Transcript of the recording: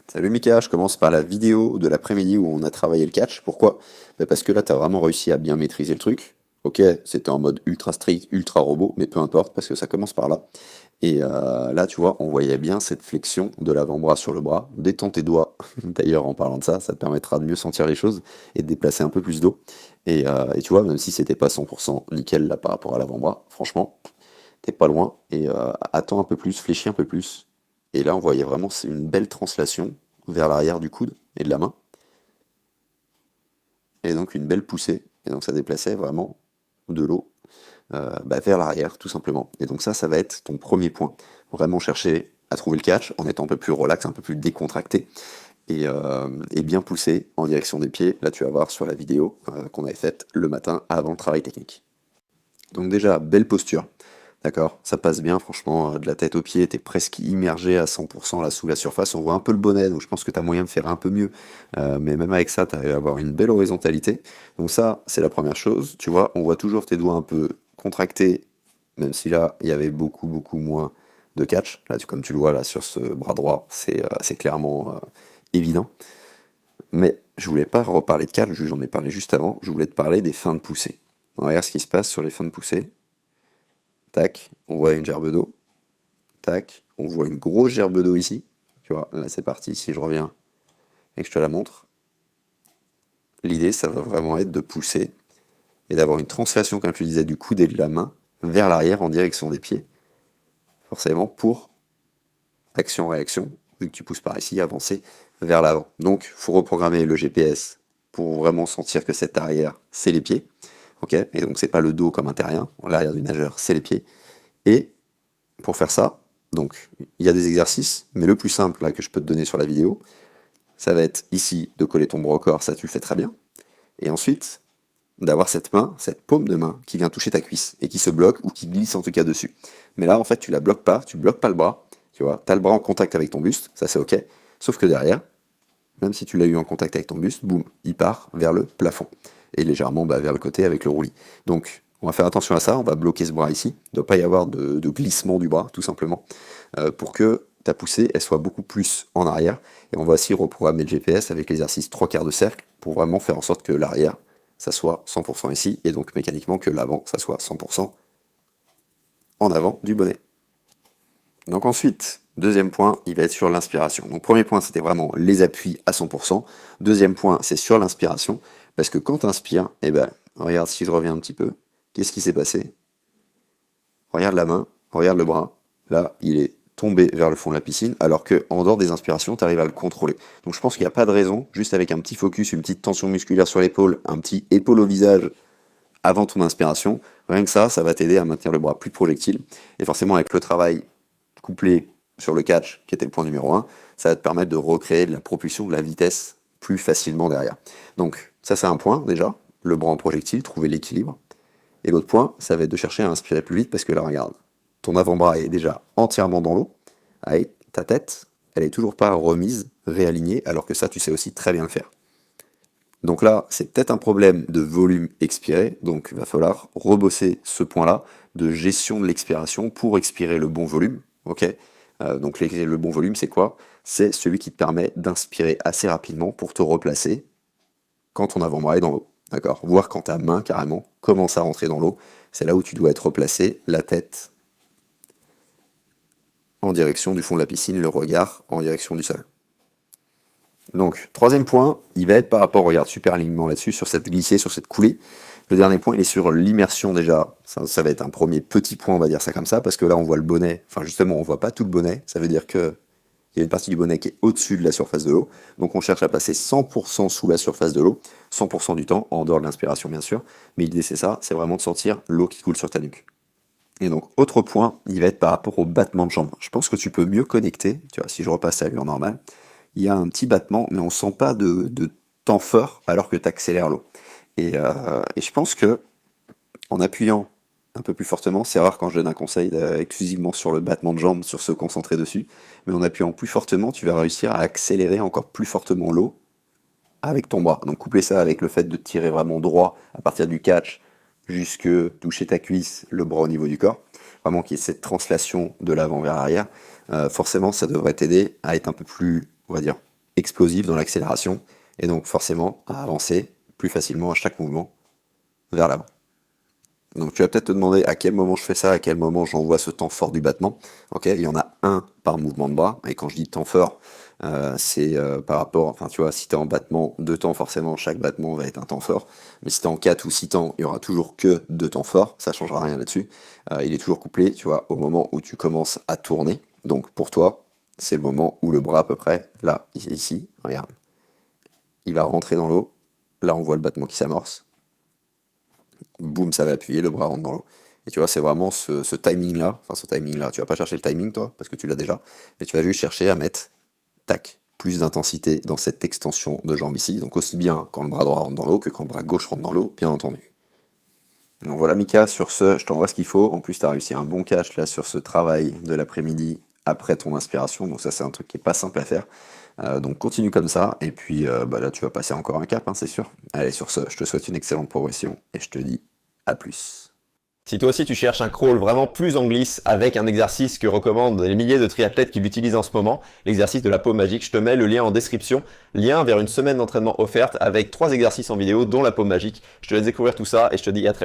Salut Mika, je commence par la vidéo de l'après-midi où on a travaillé le catch. Pourquoi? Parce que là, tu as vraiment réussi à bien maîtriser le truc. Ok, c'était en mode ultra strict, ultra robot, mais peu importe, parce que ça commence par là. Et là, tu vois, on voyait bien cette flexion de l'avant-bras sur le bras. Détends tes doigts. D'ailleurs, en parlant de ça, ça te permettra de mieux sentir les choses et de déplacer un peu plus d'eau. Et tu vois, même si c'était pas 100% nickel là par rapport à l'avant-bras, franchement, t'es pas loin. Et attends un peu plus, fléchis un peu plus. Et là, on voyait vraiment c'est une belle translation vers l'arrière du coude et de la main. Et donc une belle poussée. Et donc ça déplaçait vraiment de l'eau vers l'arrière, tout simplement. Et donc ça va être ton premier point. Vraiment chercher à trouver le catch en étant un peu plus relax, un peu plus décontracté. Et bien poussé en direction des pieds. Là, tu vas voir sur la vidéo qu'on avait faite le matin avant le travail technique. Donc déjà, belle posture. D'accord, ça passe bien, franchement, de la tête aux pieds, t'es presque immergé à 100% là sous la surface. On voit un peu le bonnet, donc je pense que t'as moyen de faire un peu mieux. Mais même avec ça, t'arrives à avoir une belle horizontalité. Donc ça, c'est la première chose. Tu vois, on voit toujours tes doigts un peu contractés, même si là, il y avait beaucoup, beaucoup moins de catch. Là, comme tu le vois là sur ce bras droit, c'est clairement évident. Mais je voulais pas reparler de catch, j'en ai parlé juste avant. Je voulais te parler des fins de poussée. Regarde ce qui se passe sur les fins de poussée. Tac, on voit une gerbe d'eau. Tac, on voit une grosse gerbe d'eau ici. Tu vois, là c'est parti, si je reviens et que je te la montre, l'idée ça va vraiment être de pousser et d'avoir une translation, comme tu disais, du coude et de la main vers l'arrière en direction des pieds. Forcément pour action-réaction, vu que tu pousses par ici, avancer vers l'avant. Donc, il faut reprogrammer le GPS pour vraiment sentir que cet arrière, c'est les pieds. Ok, et donc c'est pas le dos comme un terrien, l'arrière du nageur, c'est les pieds. Et pour faire ça, donc il y a des exercices, mais le plus simple là, que je peux te donner sur la vidéo, ça va être ici de coller ton bras au corps, ça tu le fais très bien. Et ensuite, d'avoir cette main, cette paume de main qui vient toucher ta cuisse et qui se bloque ou qui glisse en tout cas dessus. Mais là, en fait, tu la bloques pas, tu bloques pas le bras, tu vois, t'as le bras en contact avec ton buste, ça c'est ok. Sauf que derrière, même si tu l'as eu en contact avec ton buste, boum, il part vers le plafond et légèrement vers le côté avec le roulis. Donc, on va faire attention à ça, on va bloquer ce bras ici. Il ne doit pas y avoir de glissement du bras, tout simplement, pour que ta poussée elle soit beaucoup plus en arrière. Et on va aussi reprogrammer le GPS avec l'exercice 3 quarts de cercle pour vraiment faire en sorte que l'arrière, ça soit 100% ici, et donc mécaniquement que l'avant, ça soit 100% en avant du bonnet. Donc ensuite, deuxième point, il va être sur l'inspiration. Donc premier point, c'était vraiment les appuis à 100%. Deuxième point, c'est sur l'inspiration, parce que quand tu inspires, eh ben, regarde si je reviens un petit peu, qu'est-ce qui s'est passé? Regarde la main, regarde le bras, là, il est tombé vers le fond de la piscine, alors que en dehors des inspirations, tu arrives à le contrôler. Donc je pense qu'il n'y a pas de raison, juste avec un petit focus, une petite tension musculaire sur l'épaule, un petit épaule au visage avant ton inspiration, rien que ça va t'aider à maintenir le bras plus projectile. Et forcément, avec le travail couplé sur le catch, qui était le point numéro un, ça va te permettre de recréer de la propulsion, de la vitesse plus facilement derrière. Donc ça c'est un point déjà, le bras en projectile, trouver l'équilibre. Et l'autre point, ça va être de chercher à inspirer plus vite parce que là regarde, ton avant-bras est déjà entièrement dans l'eau, avec ta tête, elle est toujours pas remise, réalignée, alors que ça tu sais aussi très bien le faire. Donc là, c'est peut-être un problème de volume expiré, donc il va falloir rebosser ce point-là de gestion de l'expiration pour expirer le bon volume. Ok. Donc le bon volume, c'est quoi? C'est celui qui te permet d'inspirer assez rapidement pour te replacer quand ton avant-bras est dans l'eau. D'accord? Voir quand ta main carrément commence à rentrer dans l'eau. C'est là où tu dois être replacé, la tête en direction du fond de la piscine, le regard en direction du sol. Donc, troisième point, il va être par rapport, regarde, super alignement là-dessus, sur cette glissée, sur cette coulée. Le dernier point, il est sur l'immersion déjà. Ça va être un premier petit point, on va dire ça comme ça, parce que là, on voit le bonnet. Enfin, justement, on voit pas tout le bonnet. Ça veut dire que il y a une partie du bonnet qui est au-dessus de la surface de l'eau. Donc, on cherche à passer 100% sous la surface de l'eau, 100% du temps, en dehors de l'inspiration, bien sûr. Mais l'idée, c'est ça, c'est vraiment de sentir l'eau qui coule sur ta nuque. Et donc, autre point, il va être par rapport au battement de jambes. Je pense que tu peux mieux connecter, tu vois, si je repasse à l'allure normale, il y a un petit battement, mais on sent pas de temps fort alors que tu accélères l'eau. Et je pense que en appuyant un peu plus fortement, c'est rare quand je donne un conseil exclusivement sur le battement de jambes, sur se concentrer dessus, mais en appuyant plus fortement, tu vas réussir à accélérer encore plus fortement l'eau avec ton bras. Donc coupler ça avec le fait de tirer vraiment droit à partir du catch jusque toucher ta cuisse, le bras au niveau du corps, vraiment qu'il y ait cette translation de l'avant vers l'arrière, forcément ça devrait t'aider à être un peu plus, on va dire, explosif dans l'accélération, et donc forcément à avancer plus facilement à chaque mouvement vers l'avant. Donc tu vas peut-être te demander à quel moment je fais ça, à quel moment j'envoie ce temps fort du battement. Ok, il y en a un par mouvement de bras, et quand je dis temps fort, c'est par rapport, enfin tu vois, si tu es en battement 2 temps, forcément chaque battement va être un temps fort, mais si tu es en 4 ou 6 temps, il y aura toujours que 2 temps forts, ça changera rien là-dessus. Il est toujours couplé, tu vois, au moment où tu commences à tourner. Donc pour toi, c'est le moment où le bras à peu près, là, ici, regarde, il va rentrer dans l'eau, là on voit le battement qui s'amorce, boum, ça va appuyer, le bras rentre dans l'eau. Et tu vois, c'est vraiment ce timing-là, enfin ce timing-là, tu vas pas chercher le timing toi, parce que tu l'as déjà, mais tu vas juste chercher à mettre, tac, plus d'intensité dans cette extension de jambe ici, donc aussi bien quand le bras droit rentre dans l'eau que quand le bras gauche rentre dans l'eau, bien entendu. Donc voilà Mika, sur ce, je t'envoie ce qu'il faut, en plus tu as réussi un bon catch là sur ce travail de l'après-midi après ton inspiration, donc ça c'est un truc qui est pas simple à faire. Donc continue comme ça, et puis bah là tu vas passer encore un cap, hein, c'est sûr. Allez, sur ce, je te souhaite une excellente progression, et je te dis à plus. Si toi aussi tu cherches un crawl vraiment plus en glisse avec un exercice que recommandent les milliers de triathlètes qui l'utilisent en ce moment, l'exercice de la paume magique, je te mets le lien en description, lien vers une semaine d'entraînement offerte avec 3 exercices en vidéo dont la paume magique. Je te laisse découvrir tout ça et je te dis à très vite.